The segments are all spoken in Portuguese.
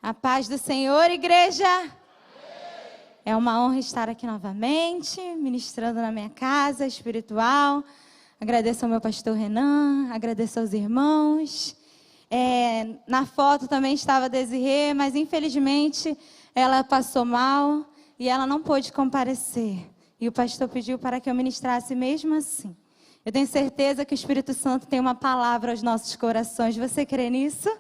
A paz do Senhor, igreja. É uma honra estar aqui novamente, ministrando na minha casa espiritual. Agradeço ao meu pastor Renan, agradeço aos irmãos. Na foto também estava a Desirê, mas infelizmente ela passou mal e ela não pôde comparecer. E o pastor pediu para que eu ministrasse mesmo assim. Eu tenho certeza que o Espírito Santo tem uma palavra aos nossos corações. Você crê nisso?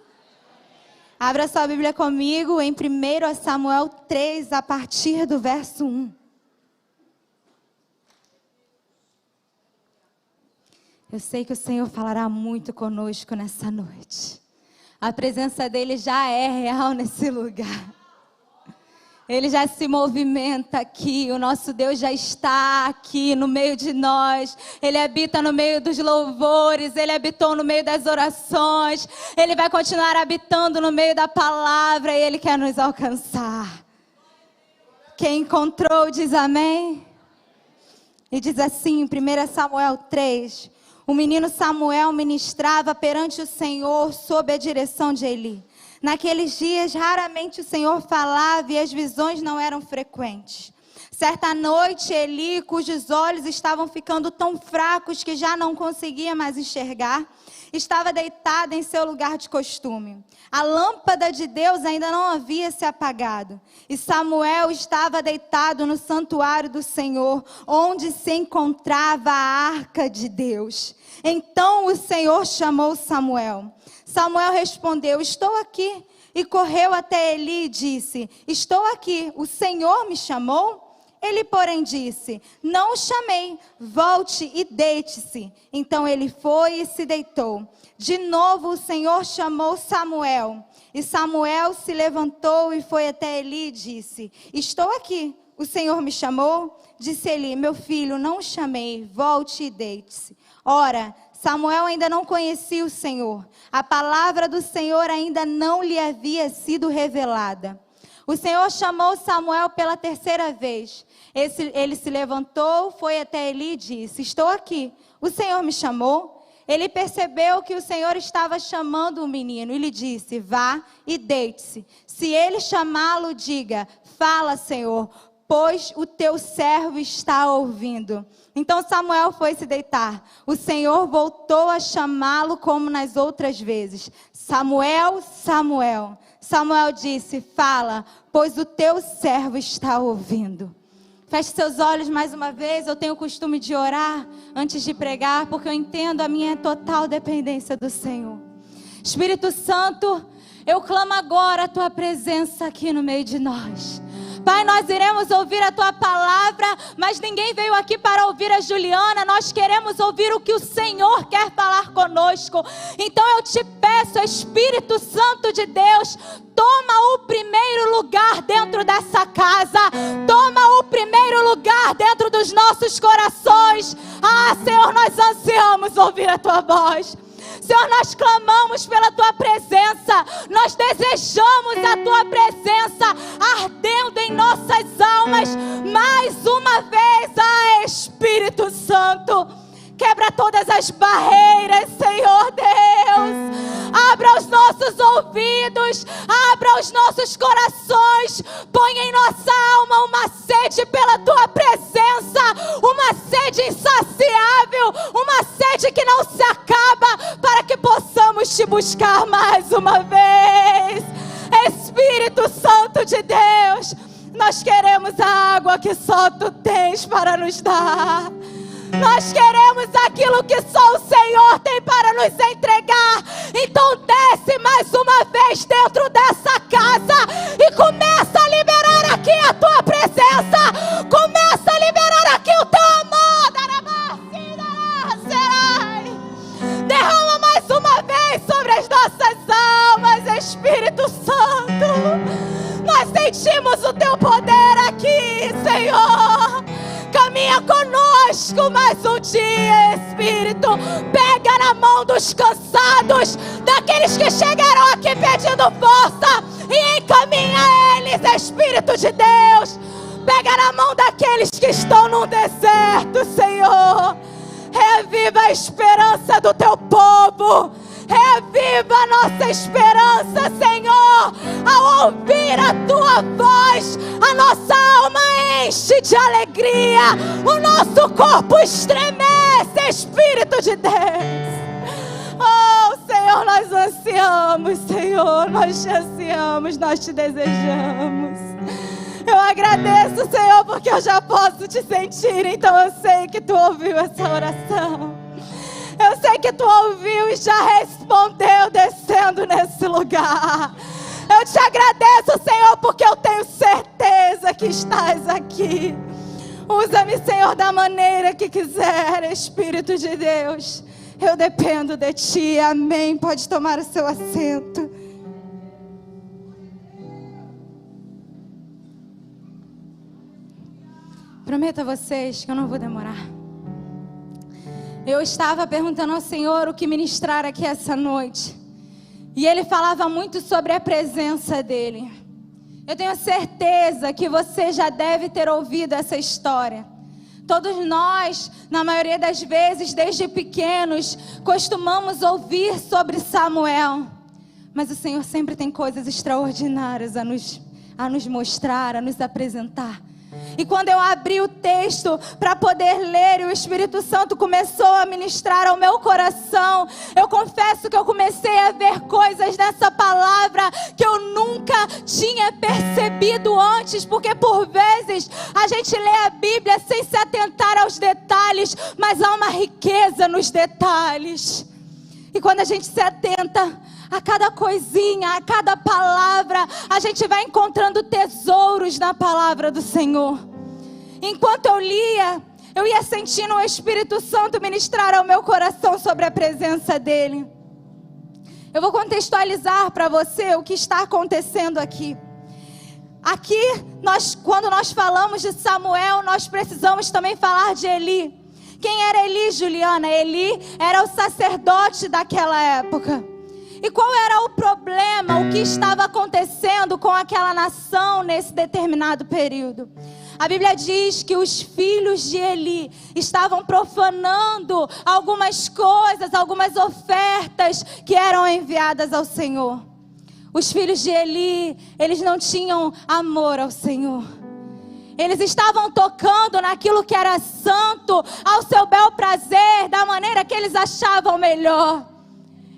Abra sua Bíblia comigo em 1 Samuel 3, a partir do verso 1. Eu sei que o Senhor falará muito conosco nessa noite. A presença dEle já é real nesse lugar. Ele já se movimenta aqui, o nosso Deus já está aqui no meio de nós. Ele habita no meio dos louvores, Ele habitou no meio das orações. Ele vai continuar habitando no meio da palavra e Ele quer nos alcançar. Quem encontrou diz amém. E diz assim, em 1 Samuel 3, o menino Samuel ministrava perante o Senhor sob a direção de Eli. Naqueles dias, raramente o Senhor falava e as visões não eram frequentes. Certa noite, Eli, cujos olhos estavam ficando tão fracos que já não conseguia mais enxergar, estava deitado em seu lugar de costume. A lâmpada de Deus ainda não havia se apagado. E Samuel estava deitado no santuário do Senhor, onde se encontrava a arca de Deus. Então o Senhor chamou Samuel. Samuel respondeu, estou aqui. E correu até Eli e disse, estou aqui, o Senhor me chamou? Ele, porém, disse, não o chamei, volte e deite-se. Então ele foi e se deitou. De novo o Senhor chamou Samuel. E Samuel se levantou e foi até Eli e disse, estou aqui, o Senhor me chamou? Disse Eli, meu filho, não o chamei, volte e deite-se. Ora, Samuel ainda não conhecia o Senhor. A palavra do Senhor ainda não lhe havia sido revelada. O Senhor chamou Samuel pela terceira vez. Ele se levantou, foi até Eli e disse, estou aqui, o Senhor me chamou? Ele percebeu que o Senhor estava chamando o menino e lhe disse, vá e deite-se. Se ele chamá-lo, diga, fala, Senhor, pois o teu servo está ouvindo. Então Samuel foi se deitar. O Senhor voltou a chamá-lo como nas outras vezes. Samuel, Samuel. Samuel disse, fala, pois o teu servo está ouvindo. Feche seus olhos mais uma vez. Eu tenho o costume de orar antes de pregar, porque eu entendo a minha total dependência do Senhor. Espírito Santo, eu clamo agora a tua presença aqui no meio de nós. Pai, nós iremos ouvir a tua palavra, mas ninguém veio aqui para ouvir a Juliana. Nós queremos ouvir o que o Senhor quer falar conosco. Então eu te peço, Espírito Santo de Deus, toma o primeiro lugar dentro dessa casa. Toma o primeiro lugar dentro dos nossos corações. Ah, Senhor, nós ansiamos ouvir a tua voz. Senhor, nós clamamos pela tua presença, nós desejamos a tua presença ardendo em nossas almas, mais uma vez, Espírito Santo, quebra todas as barreiras, Senhor Deus, abra os nossos ouvidos, abra os nossos corações, põe em nossa alma uma sede pela tua presença, uma sede insaciável, uma sede que não se acaba, para que possamos te buscar mais uma vez. Espírito Santo de Deus, nós queremos a água que só tu tens para nos dar. Nós queremos aquilo que só o Senhor tem para nos entregar. Então desce mais uma vez dentro dessa casa e começa a liberar aqui a tua presença. Começa a liberar aqui o teu amor. Derrama mais uma vez sobre as nossas almas, Espírito Santo. Nós sentimos o teu poder aqui, Senhor. Caminha conosco mais um dia, Espírito. Pega na mão dos cansados, daqueles que chegaram aqui pedindo força, e encaminha eles, Espírito de Deus. Pega na mão daqueles que estão no deserto, Senhor. Reviva a esperança do teu povo. Reviva a nossa esperança, Senhor. ao ouvir a tua voz, a nossa alma enche de alegria, o nosso corpo estremece, Espírito de Deus. Oh, Senhor, nós ansiamos, Senhor, nós te ansiamos, nós te desejamos. Eu agradeço, Senhor, porque eu já posso te sentir, então eu sei que tu ouviu essa oração. Eu sei que tu ouviu e já respondeu descendo nesse lugar. Eu te agradeço, Senhor, porque eu tenho certeza que estás aqui. Usa-me, Senhor, da maneira que quiser, Espírito de Deus. Eu dependo de ti, amém. Pode tomar o seu assento. Prometo a vocês que eu não vou demorar. Eu estava perguntando ao Senhor o que ministrar aqui essa noite. E Ele falava muito sobre a presença dEle. Eu tenho certeza que você já deve ter ouvido essa história. Todos nós, na maioria das vezes, desde pequenos, costumamos ouvir sobre Samuel. Mas o Senhor sempre tem coisas extraordinárias a nos mostrar, a nos apresentar. E quando eu abri o texto para poder ler e o Espírito Santo começou a ministrar ao meu coração, eu confesso que eu comecei a ver coisas nessa palavra que eu nunca tinha percebido antes, porque por vezes a gente lê a Bíblia sem se atentar aos detalhes, mas há uma riqueza nos detalhes. E quando a gente se atenta a cada coisinha, a cada palavra, a gente vai encontrando tesouros na palavra do Senhor. Enquanto eu lia, eu ia sentindo o Espírito Santo ministrar ao meu coração sobre a presença dEle. Eu vou contextualizar para você o que está acontecendo aqui. Aqui, quando nós falamos de Samuel, nós precisamos também falar de Eli. Quem era Eli, Juliana? Eli era o sacerdote daquela época. E qual era o problema, o que estava acontecendo com aquela nação nesse determinado período? A Bíblia diz que os filhos de Eli estavam profanando algumas coisas, algumas ofertas que eram enviadas ao Senhor. Os filhos de Eli, eles não tinham amor ao Senhor. Eles estavam tocando naquilo que era santo, ao seu bel prazer, da maneira que eles achavam melhor.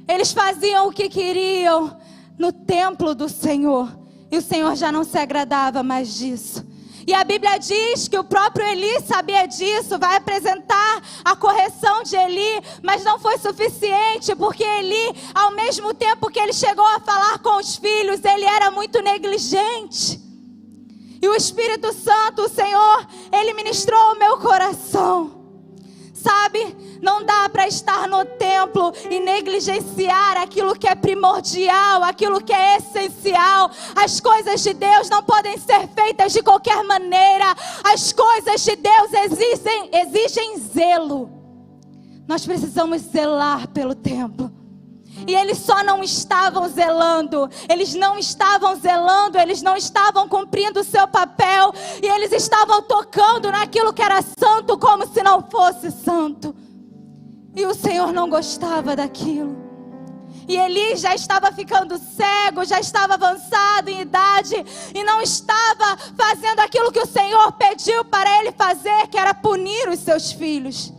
Eles faziam o que queriam no templo do Senhor. E o Senhor já não se agradava mais disso. E a Bíblia diz que o próprio Eli sabia disso, vai apresentar a correção de Eli, mas não foi suficiente, porque Eli, ao mesmo tempo que ele chegou a falar com os filhos, ele era muito negligente. E o Espírito Santo, o Senhor, Ele ministrou o meu coração. Sabe, não dá para estar no templo e negligenciar aquilo que é primordial, aquilo que é essencial. As coisas de Deus não podem ser feitas de qualquer maneira. As coisas de Deus exigem zelo. Nós precisamos zelar pelo templo. E eles só não estavam zelando, eles não estavam cumprindo o seu papel, e eles estavam tocando naquilo que era santo como se não fosse santo. E o Senhor não gostava daquilo. E Eli já estava ficando cego, já estava avançado em idade, e não estava fazendo aquilo que o Senhor pediu para ele fazer, que era punir os seus filhos.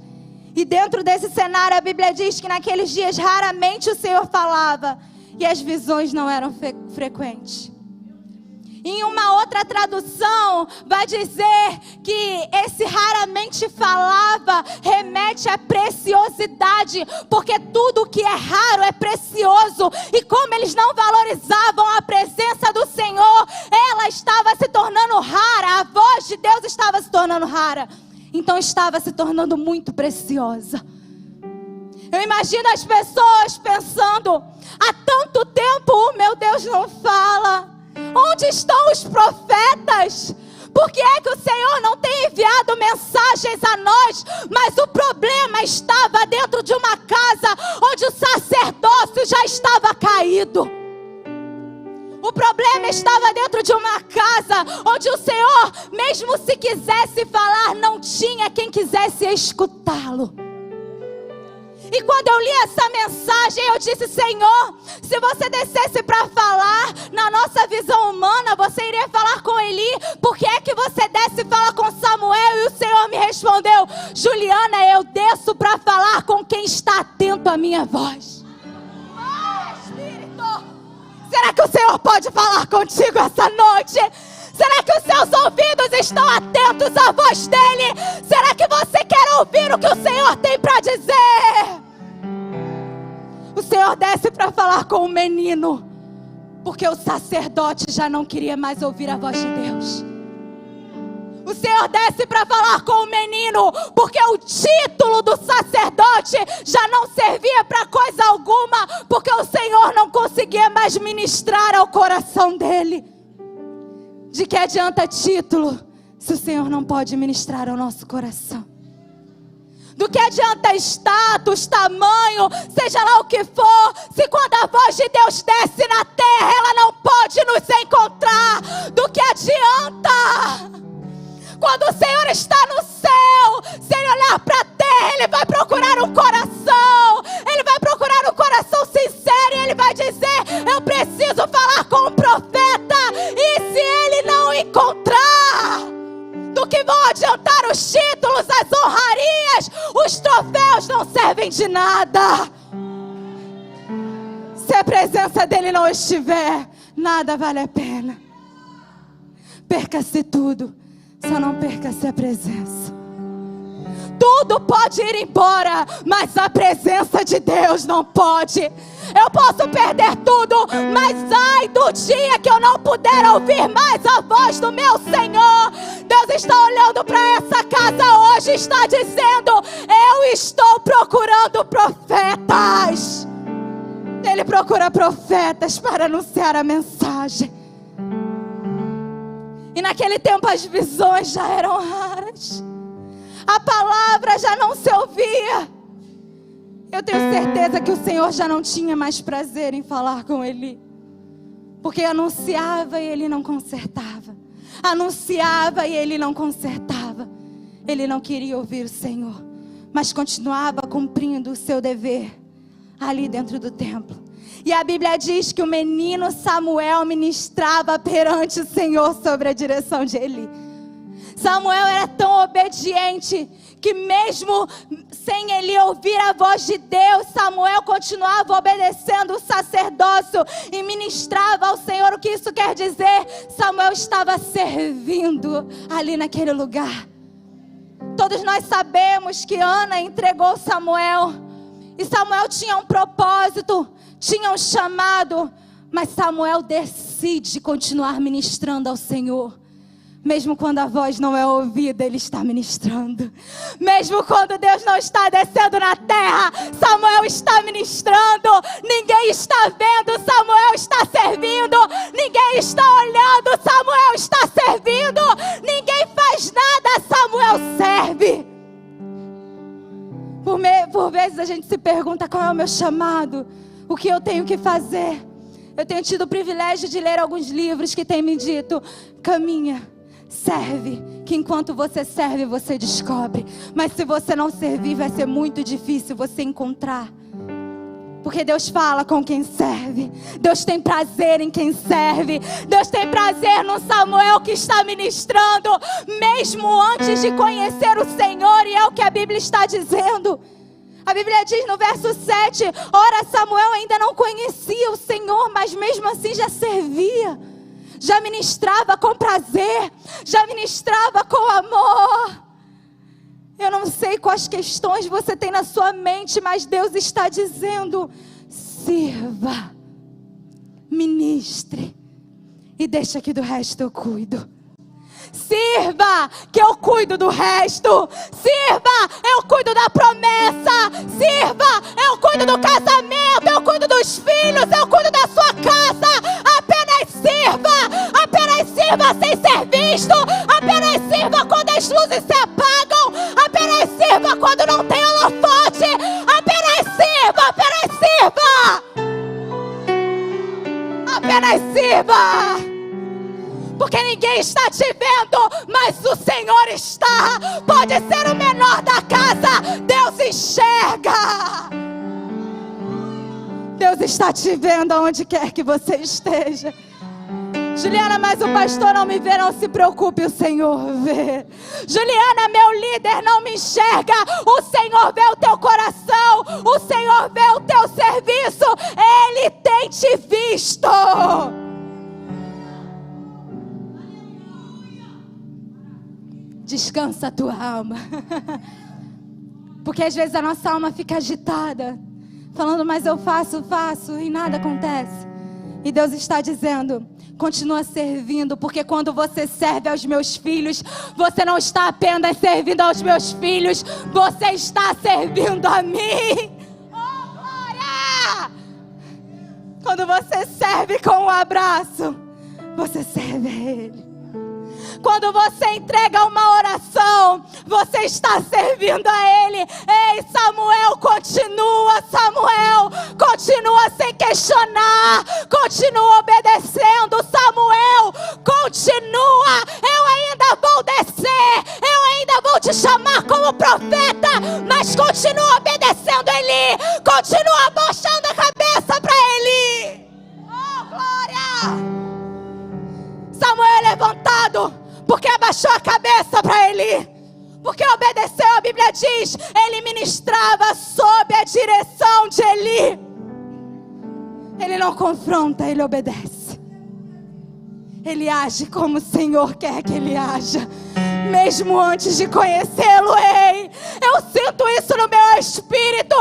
E dentro desse cenário a Bíblia diz que naqueles dias raramente o Senhor falava. E as visões não eram frequentes. Em uma outra tradução vai dizer que esse raramente falava remete à preciosidade. Porque tudo que é raro é precioso. E como eles não valorizavam a presença do Senhor, ela estava se tornando rara. A voz de Deus estava se tornando rara. Então estava se tornando muito preciosa. Eu imagino as pessoas pensando: há tanto tempo o meu Deus não fala. Onde estão os profetas? Por que é que o Senhor não tem enviado mensagens a nós? Mas o problema estava dentro de uma casa onde o sacerdócio já estava caído. O problema estava dentro de uma casa onde o Senhor, mesmo se quisesse falar, não tinha quem quisesse escutá-lo. E quando eu li essa mensagem, eu disse: Senhor, se você descesse para falar na nossa visão humana, você iria falar com Eli. Por que é que você desce e fala com Samuel? E o Senhor me respondeu: Juliana, eu desço para falar com quem está atento à minha voz. Oh, Espírito, será que o Senhor pode falar contigo essa noite? Será que os seus ouvidos estão atentos à voz dele? Será que você quer ouvir o que o Senhor tem para dizer? O Senhor desce para falar com o menino, porque o sacerdote já não queria mais ouvir a voz de Deus. O Senhor desce para falar com o menino, porque o título do sacerdote já não servia para coisa alguma, porque o Senhor não conseguia mais ministrar ao coração dele. De que adianta título se o Senhor não pode ministrar ao nosso coração? Do que adianta status, tamanho, seja lá o que for, se quando a voz de Deus desce na terra, ela não pode nos encontrar? Do que adianta? Quando o Senhor está no céu, se Ele olhar para a terra, Ele vai procurar um coração. Ele vai procurar um coração sincero e Ele vai dizer: eu preciso falar com o profeta. E se Ele não encontrar, do que vão adiantar os títulos, as honrarias, os troféus não servem de nada. Se a presença dEle não estiver, nada vale a pena. Perca-se tudo, só não perca-se a presença. Tudo pode ir embora, mas a presença de Deus não pode. Eu posso perder tudo, mas ai do dia que eu não puder ouvir mais a voz do meu Senhor. Deus está olhando para essa casa hoje e está dizendo: eu estou procurando profetas. Ele procura profetas para anunciar a mensagem. E naquele tempo as visões já eram raras, a palavra já não se ouvia. Eu tenho certeza que o Senhor já não tinha mais prazer em falar com Eli, porque anunciava e ele não consertava, anunciava e ele não consertava. Ele não queria ouvir o Senhor, mas continuava cumprindo o seu dever ali dentro do templo. E a Bíblia diz que o menino Samuel ministrava perante o Senhor sobre a direção de Eli. Samuel era tão obediente que mesmo sem ele ouvir a voz de Deus, Samuel continuava obedecendo o sacerdócio e ministrava ao Senhor. O que isso quer dizer? Samuel estava servindo ali naquele lugar. Todos nós sabemos que Ana entregou Samuel, e Samuel tinha um propósito, tinha um chamado, mas Samuel decide continuar ministrando ao Senhor. Mesmo quando a voz não é ouvida, Ele está ministrando. Mesmo quando Deus não está descendo na terra, Samuel está ministrando. Ninguém está vendo, Samuel está servindo. Ninguém está olhando, Samuel está servindo. Ninguém faz nada, Samuel serve. Por vezes a gente se pergunta: qual é o meu chamado? O que eu tenho que fazer? Eu tenho tido o privilégio de ler alguns livros que têm me dito: caminha, serve, que enquanto você serve, você descobre. Mas se você não servir, vai ser muito difícil você encontrar. Porque Deus fala com quem serve. Deus tem prazer em quem serve. Deus tem prazer no Samuel que está ministrando, mesmo antes de conhecer o Senhor. E é o que a Bíblia está dizendo. A Bíblia diz no verso 7: ora, Samuel ainda não conhecia o Senhor, mas mesmo assim já servia, já ministrava com prazer, já ministrava com amor. Eu não sei quais questões você tem na sua mente, mas Deus está dizendo: sirva, ministre, e deixa que do resto eu cuido. Sirva, que eu cuido do resto. Sirva, eu cuido da promessa. Sirva, eu cuido do casamento. Eu cuido dos filhos. Eu cuido da sua casa. Apenas sirva sem ser visto. Apenas sirva quando as luzes se apagam. Apenas sirva quando não tem holofote. Apenas sirva, apenas sirva. Porque ninguém está te vendo, mas o Senhor está. Pode ser o menor da casa, Deus enxerga. Deus está te vendo aonde quer que você esteja. Juliana, mas o pastor não me vê, não se preocupe, o Senhor vê. Juliana, meu líder não me enxerga, o Senhor vê o teu coração, o Senhor vê o teu serviço, Ele tem te visto. Descansa a tua alma. Porque às vezes a nossa alma fica agitada, falando, mas eu faço e nada acontece. E Deus está dizendo, continua servindo, porque quando você serve aos meus filhos, você não está apenas servindo aos meus filhos, você está servindo a mim. Oh, glória! Quando você serve com um abraço, você serve a Ele. Quando você entrega uma oração, você está servindo a Ele. Ei, Samuel, continua sem questionar, continua obedecendo. Samuel, continua. Eu ainda vou descer, eu ainda vou te chamar como profeta, mas continua obedecendo Ele, continua abaixando a cabeça para Ele. Oh, glória! Samuel é levantado porque abaixou a cabeça para Eli, porque obedeceu. A Bíblia diz, ele ministrava sob a direção de Eli. Ele não confronta, ele obedece. Ele age como o Senhor quer que ele haja, mesmo antes de conhecê-lo. Ei, eu sinto isso no meu espírito.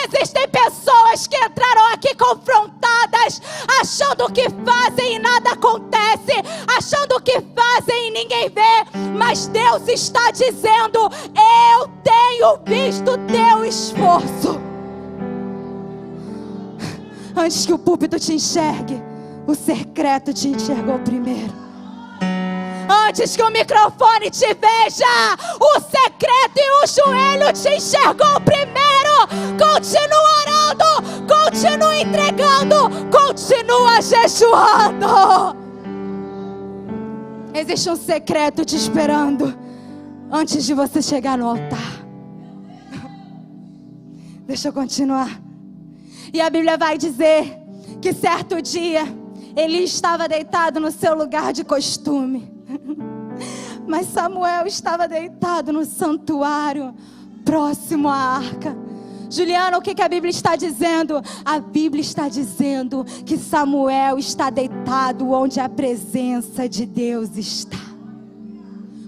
Existem pessoas que entraram aqui confrontadas, achando que fazem e nada acontece, achando que fazem e ninguém vê, mas Deus está dizendo, eu tenho visto teu esforço. Antes que o púlpito te enxergue, o secreto te enxergou primeiro. Antes que o microfone te veja, o secreto e o joelho te enxergou primeiro. Continua orando, continua entregando, continua jejuando. Existe um secreto te esperando antes de você chegar no altar. Deixa eu continuar. E a Bíblia vai dizer que certo dia Eli estava deitado no seu lugar de costume, mas Samuel estava deitado no santuário, próximo à arca. Juliana, o que a Bíblia está dizendo? A Bíblia está dizendo que Samuel está deitado onde a presença de Deus está.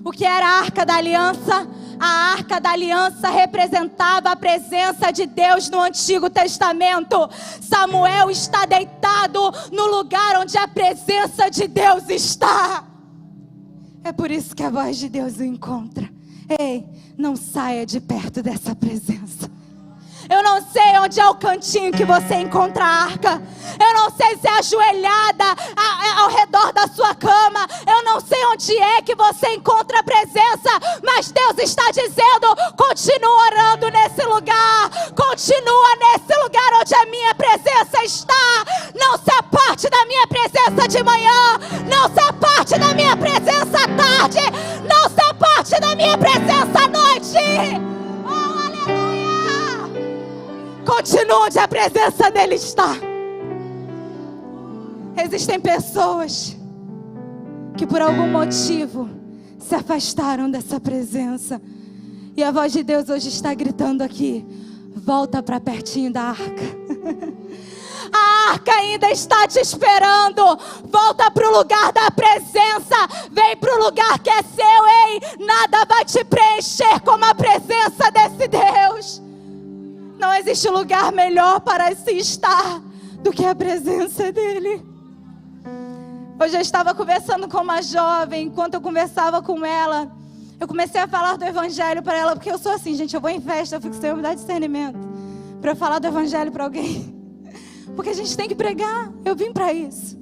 O que era a Arca da Aliança? A Arca da Aliança representava a presença de Deus no Antigo Testamento. Samuel está deitado no lugar onde a presença de Deus está. É por isso que a voz de Deus o encontra. Ei, não saia de perto dessa presença. Eu não sei onde é o cantinho que você encontra a arca. Eu não sei se é ajoelhada ao redor da sua cama. Eu não sei onde é que você encontra a presença. Mas Deus está dizendo, continua orando nesse lugar. Continua nesse lugar onde a minha presença está. Não se aparte da minha presença de manhã. Não se aparte da minha presença à tarde. Não se aparte da minha presença à noite. Oh, aleluia! Continua onde a presença dele está. Existem pessoas que por algum motivo se afastaram dessa presença. E a voz de Deus hoje está gritando aqui, volta para pertinho da arca. A arca ainda está te esperando. Volta para o lugar da presença. Vem para o lugar que é seu. Ei, nada vai te preencher como a presença desse Deus. Não existe lugar melhor para se estar do que a presença dele. Hoje eu estava conversando com uma jovem. Enquanto eu conversava com ela, eu comecei a falar do evangelho para ela. Porque eu sou assim, gente, eu vou em festa, eu fico sem me dar discernimento para falar do evangelho para alguém. Porque a gente tem que pregar, eu vim para isso.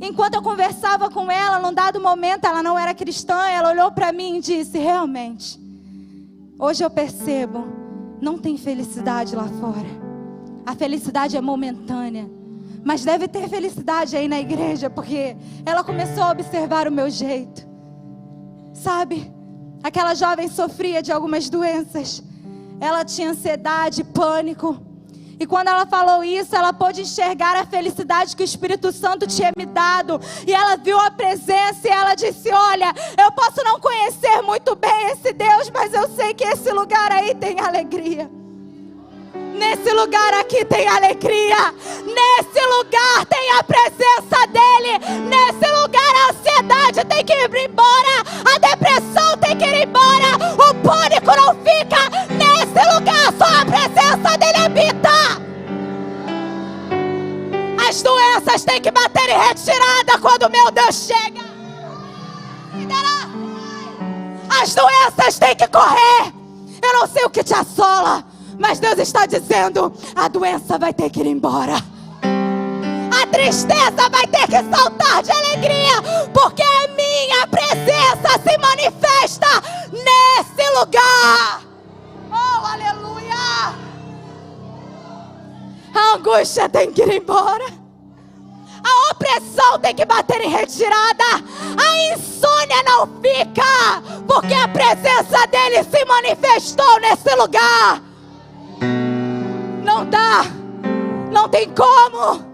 Enquanto eu conversava com ela, num dado momento, ela não era cristã. Ela olhou para mim e disse, realmente, hoje eu percebo, não tem felicidade lá fora. A felicidade é momentânea. Mas deve ter felicidade aí na igreja, porque ela começou a observar o meu jeito. Sabe, aquela jovem sofria de algumas doenças. Ela tinha ansiedade, pânico. E quando ela falou isso, ela pôde enxergar a felicidade que o Espírito Santo tinha me dado. E ela viu a presença e ela disse: olha, eu posso não conhecer muito bem esse Deus, mas eu sei que esse lugar aí tem alegria. Nesse lugar aqui tem alegria. Nesse lugar tem a presença dele. Nesse lugar a ansiedade tem que ir embora. A depressão tem que ir embora. O pânico não fica. Nesse lugar só a presença dele habita. As doenças têm que bater em retirada quando meu Deus chega. As doenças têm que correr. Eu não sei o que te assola, mas Deus está dizendo: a doença vai ter que ir embora. A tristeza vai ter que saltar de alegria, porque a minha presença se manifesta nesse lugar. Oh, aleluia! A angústia tem que ir embora. A opressão tem que bater em retirada. A insônia não fica, porque a presença dele se manifestou nesse lugar. Não dá, não tem como.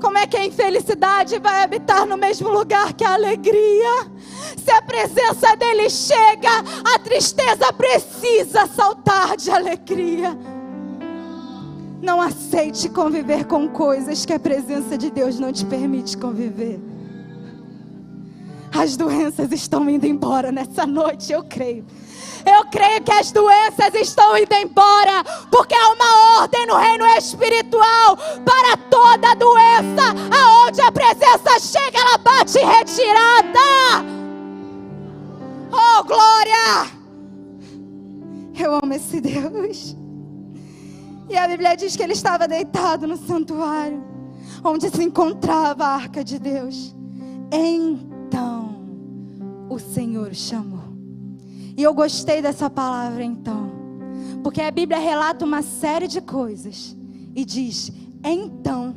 Como é que a infelicidade vai habitar no mesmo lugar que a alegria? Se a presença dele chega, a tristeza precisa saltar de alegria. Não aceite conviver com coisas que a presença de Deus não te permite conviver. As doenças estão indo embora nessa noite, eu creio. Eu creio que as doenças estão indo embora, porque há uma ordem no reino espiritual para toda doença. Aonde a presença chega, ela bate em retirada. Oh, glória! Eu amo esse Deus. E a Bíblia diz que ele estava deitado no santuário, onde se encontrava a arca de Deus. Então o Senhor chamou. E eu gostei dessa palavra então, porque a Bíblia relata uma série de coisas e diz: então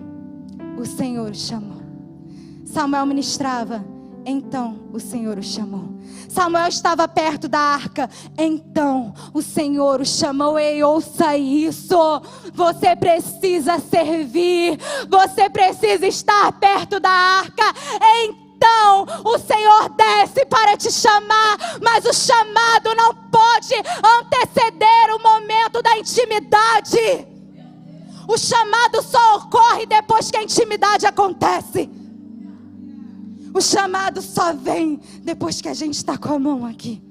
o Senhor o chamou. Samuel ministrava, então o Senhor o chamou. Samuel estava perto da arca, então o Senhor o chamou. Ei, ouça isso. Você precisa servir, você precisa estar perto da arca. Então o Senhor desce para te chamar, mas o chamado não pode anteceder o momento da intimidade. O chamado só ocorre depois que a intimidade acontece. O chamado só vem depois que a gente está com a mão aqui.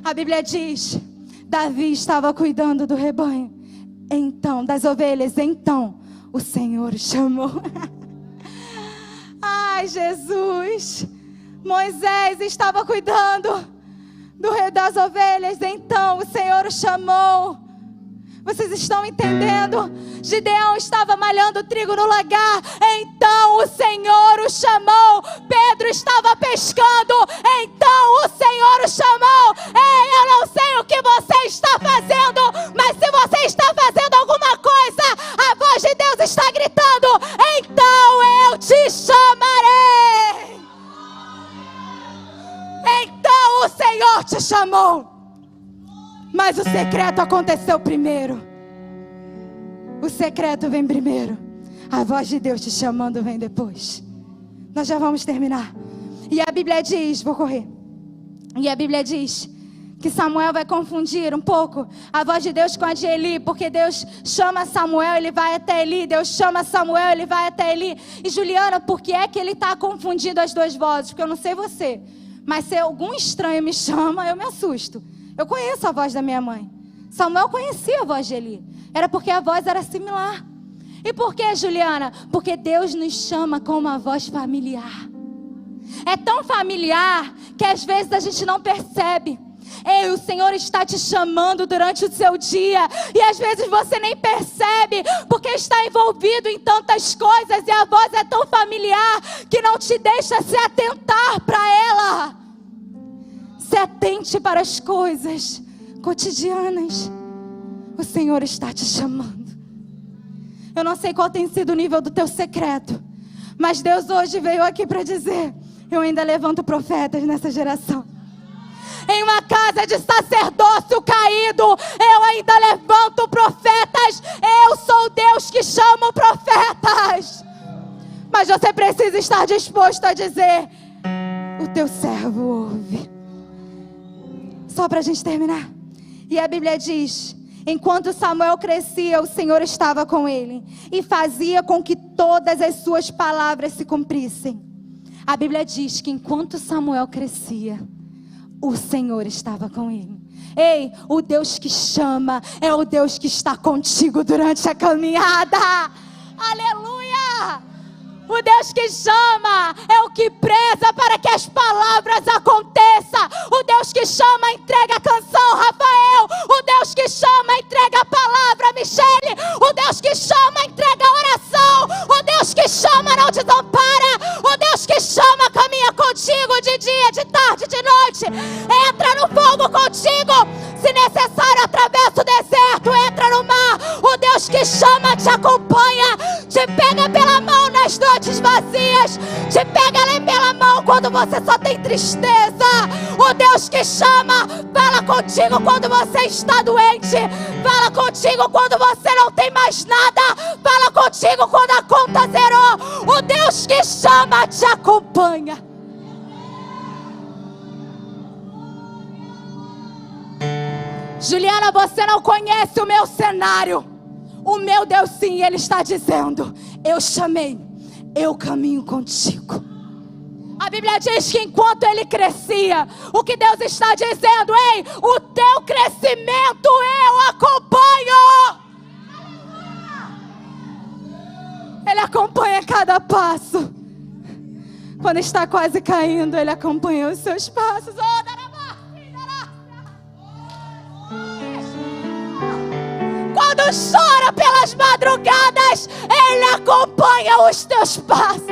A Bíblia diz: Davi estava cuidando do rebanho, então, das ovelhas, então o Senhor o chamou. Ai, Jesus! Moisés estava cuidando das ovelhas, então o Senhor o chamou. Vocês estão entendendo? Gideão estava malhando trigo no lagar, então o Senhor o chamou. Pedro estava pescando, então o Senhor o chamou. Ei, eu não sei o que você está fazendo, mas se você está fazendo alguma coisa, a voz de Deus está gritando: então eu te chamarei. Então o Senhor te chamou. Mas o secreto aconteceu primeiro. O secreto vem primeiro. A voz de Deus te chamando vem depois. Nós já vamos terminar. E a Bíblia diz, vou correr. E a Bíblia diz que Samuel vai confundir um pouco a voz de Deus com a de Eli, porque Deus chama Samuel, ele vai até Eli. Deus chama Samuel, ele vai até Eli. E Juliana, por que é que ele está confundindo as duas vozes? Porque eu não sei você, mas se algum estranho me chama, eu me assusto. Eu conheço a voz da minha mãe. Samuel conhecia a voz de Eli. Era porque a voz era similar. E por que, Juliana? Porque Deus nos chama com uma voz familiar. É tão familiar que às vezes a gente não percebe. Ei, o Senhor está te chamando durante o seu dia. E às vezes você nem percebe, porque está envolvido em tantas coisas. E a voz é tão familiar que não te deixa se atentar para ela. Se atente para as coisas cotidianas. O Senhor está te chamando. Eu não sei qual tem sido o nível do teu secreto, mas Deus hoje veio aqui para dizer: eu ainda levanto profetas nessa geração. em uma casa de sacerdócio caído, eu ainda levanto profetas. Eu sou o Deus que chama profetas. Mas você precisa estar disposto a dizer: o teu servo ouve. Só para a gente terminar. E a Bíblia diz: enquanto Samuel crescia, o Senhor estava com ele e fazia com que todas as suas palavras se cumprissem. A Bíblia diz que enquanto Samuel crescia, o Senhor estava com ele. Ei, o Deus que chama é o Deus que está contigo durante a caminhada. Aleluia! O Deus que chama é o que preza para que as palavras aconteçam. O Deus que chama entrega a canção, Rafael. O Deus que chama entrega a palavra, Michele. O Deus que chama entrega a oração. O Deus que chama não desampara. O Deus que chama caminha contigo de dia, de tarde, de noite. Entra no fogo contigo. Se necessário, atravessa o deserto, entra no mar. O Deus que chama te acompanha, te pega pela mão nas noites vazias, te pega pela mão quando você só tem tristeza. O Deus que chama fala contigo quando você está doente, fala contigo quando você não tem mais nada, fala contigo quando a conta zerou. O Deus que chama te acompanha. Juliana, você não conhece o meu cenário. O meu Deus sim, Ele está dizendo: eu chamei, eu caminho contigo. A Bíblia diz que enquanto ele crescia, o que Deus está dizendo: ei, o teu crescimento eu acompanho. Ele acompanha cada passo. Quando está quase caindo, Ele acompanha os seus passos. Quando chora pelas madrugadas, Ele acompanha os teus passos.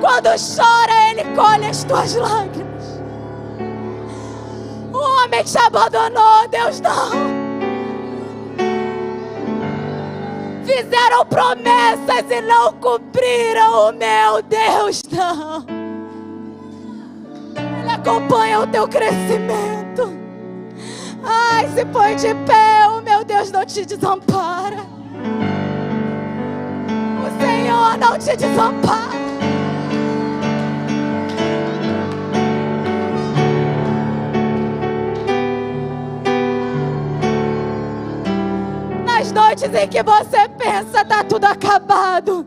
Quando chora, Ele colhe as tuas lágrimas. O homem te abandonou, Deus não. Fizeram promessas e não cumpriram, o meu Deus não. Ele acompanha o teu crescimento. Ai, se põe de pé, o meu Deus não te desampara. O Senhor não te desampara. Nas noites em que você pensa tá tudo acabado,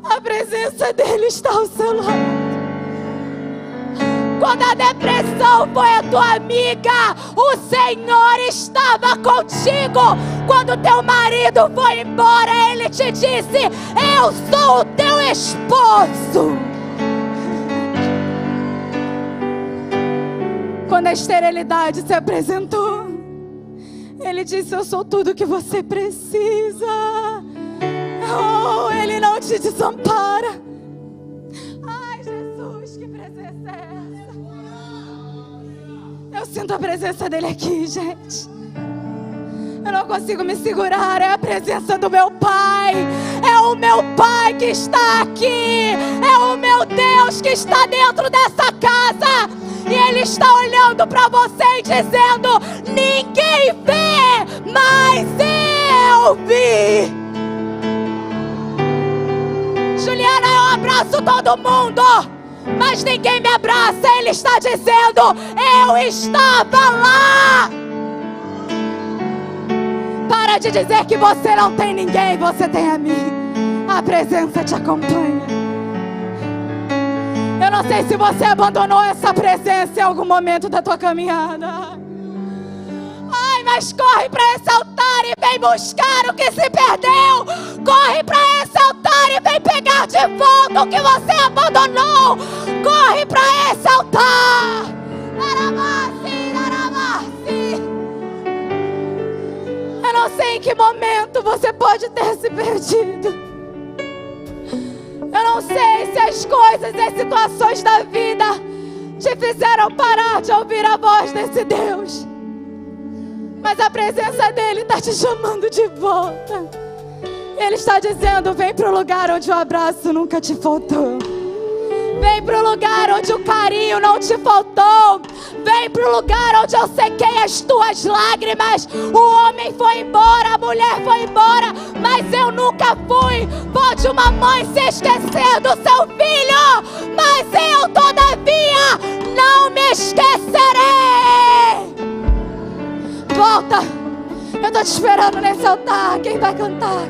a presença dele está ao seu lado. Quando a depressão foi a tua amiga, o Senhor estava contigo. Quando teu marido foi embora, Ele te disse: eu sou o teu esposo. Quando a esterilidade se apresentou, Ele disse: eu sou tudo que você precisa. Oh, Ele não te desampara. Ai, Jesus, que presença é essa? Eu sinto a presença dele aqui, gente. Eu não consigo me segurar. É a presença do meu Pai. É o meu Pai que está aqui. É o meu Deus que está dentro dessa casa. E Ele está olhando para você e dizendo: ninguém vê, mas eu vi. Juliana, eu abraço todo mundo, mas ninguém me abraça. Ele está dizendo: eu estava lá. Para de dizer que você não tem ninguém, você tem a mim. A presença te acompanha. Eu não sei se você abandonou essa presença em algum momento da tua caminhada. Ai, mas corre para esse altar e vem buscar o que se perdeu. Corre para esse altar e vem pegar de volta o que você abandonou. Corre para esse altar. Eu não sei em que momento você pode ter se perdido. Eu não sei se as coisas e as situações da vida te fizeram parar de ouvir a voz desse Deus. Mas a presença dele está te chamando de volta. Ele está dizendo: vem para o lugar onde o abraço nunca te faltou. Vem para o lugar onde o carinho não te faltou. Vem para o lugar onde eu sequei as tuas lágrimas. O homem foi embora, a mulher foi embora, mas eu nunca fui. Pode uma mãe se esquecer do seu filho, mas eu todavia não me esquecerei. Volta, eu estou te esperando nesse altar. Quem vai cantar?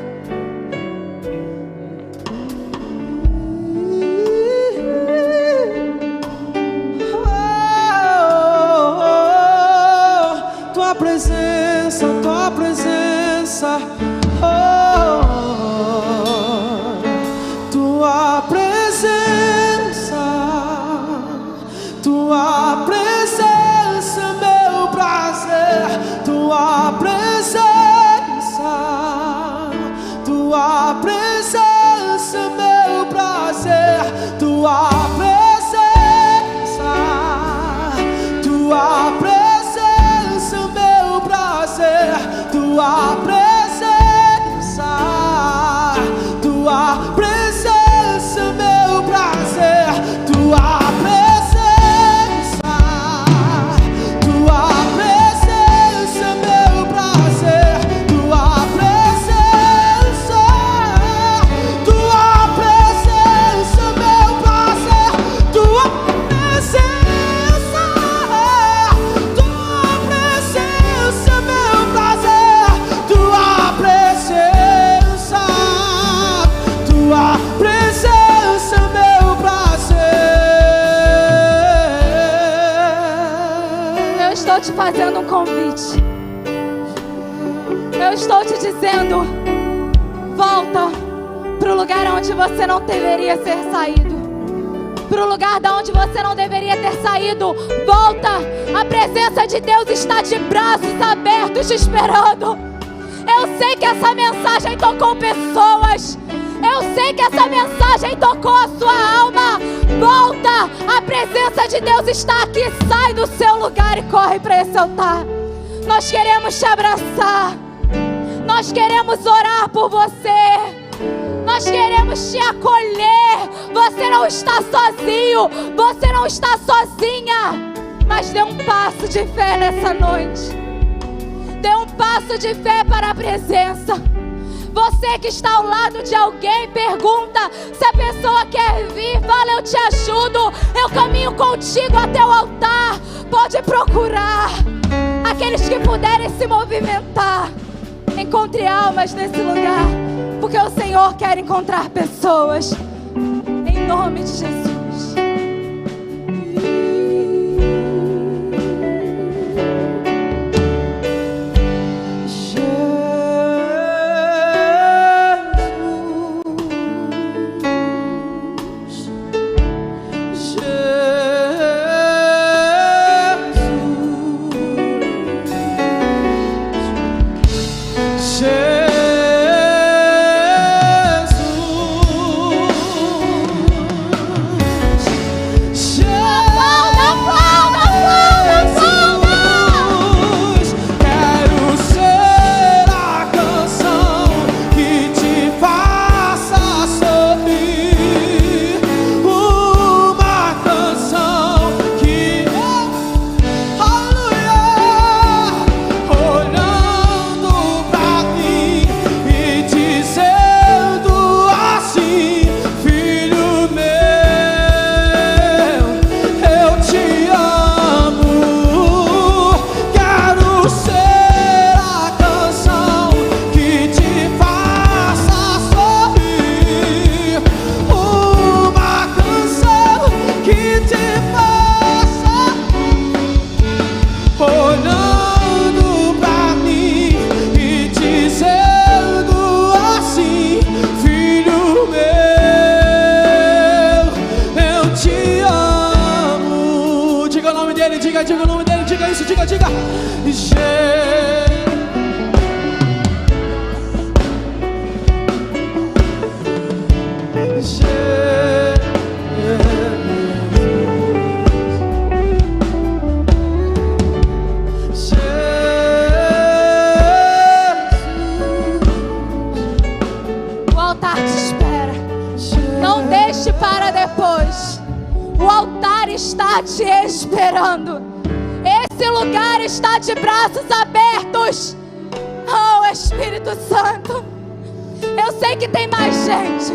Tua presença, oh, tua presença, meu prazer, tua presença, meu prazer, tua presença, tua presença, meu prazer, tua presença, tua presença, meu prazer, tua presença, tua presença, meu prazer, tua presença, tua presença, meu prazer, tua presença, tua presença, meu prazer, tua presença, tua presença, meu prazer. Eu estou te fazendo um convite. Eu estou te dizendo: volta para o lugar onde você não deveria ter saído, para o lugar da onde você não deveria ter saído. Volta, a presença de Deus está de braços abertos te esperando. Eu sei que essa mensagem tocou pessoas. Eu sei que essa mensagem tocou a sua alma. Volta, a presença de Deus está aqui. Sai do seu lugar e corre para esse altar. Nós queremos te abraçar. Nós queremos orar por você. Nós queremos te acolher. Você não está sozinho. Você não está sozinha. Mas dê um passo de fé nessa noite. Dê um passo de fé para a presença. Você que está ao lado de alguém, pergunta se a pessoa quer vir. Fala: eu te ajudo, eu caminho contigo até o altar. Pode procurar. Aqueles que puderem se movimentar, encontre almas nesse lugar, porque o Senhor quer encontrar pessoas. Em nome de Jesus. Diga o nome dele, diga isso, diga. Jesus. altar te espera. Não deixe para depois. O altar está te esperando. Esse lugar está de braços abertos. Oh, Espírito Santo. Eu sei que tem mais gente.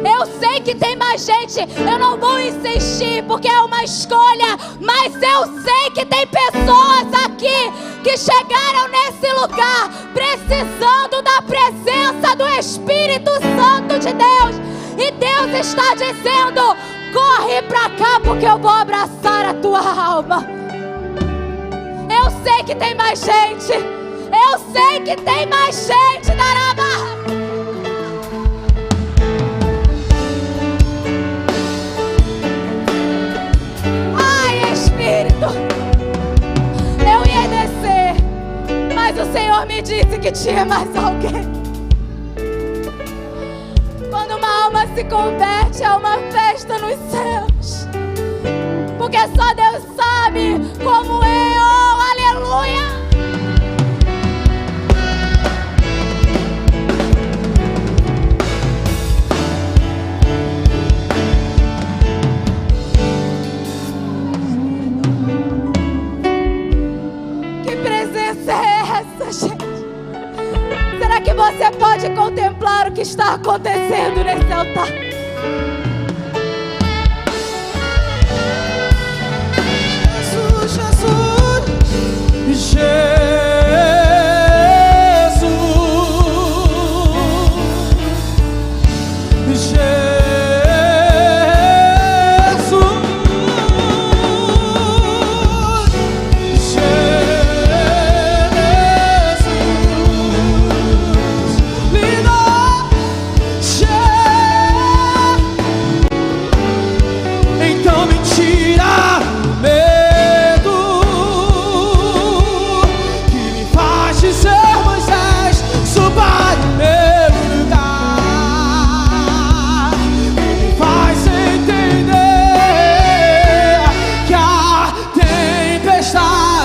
Eu sei que tem mais gente. Eu não vou insistir porque é uma escolha. Mas eu sei que tem pessoas aqui que chegaram nesse lugar precisando da presença do Espírito Santo de Deus. E Deus está dizendo: corre pra cá porque eu vou abraçar a tua alma. Eu sei que tem mais gente. Eu sei que tem mais gente. Daraba. Eu ia descer, mas o Senhor me disse que tinha mais alguém. Quando uma alma se converte, é uma festa nos céus, porque só Deus sabe como é. Oh, aleluia. Gente, será que você pode contemplar o que está acontecendo nesse altar? Jesus, Jesus, Jesus.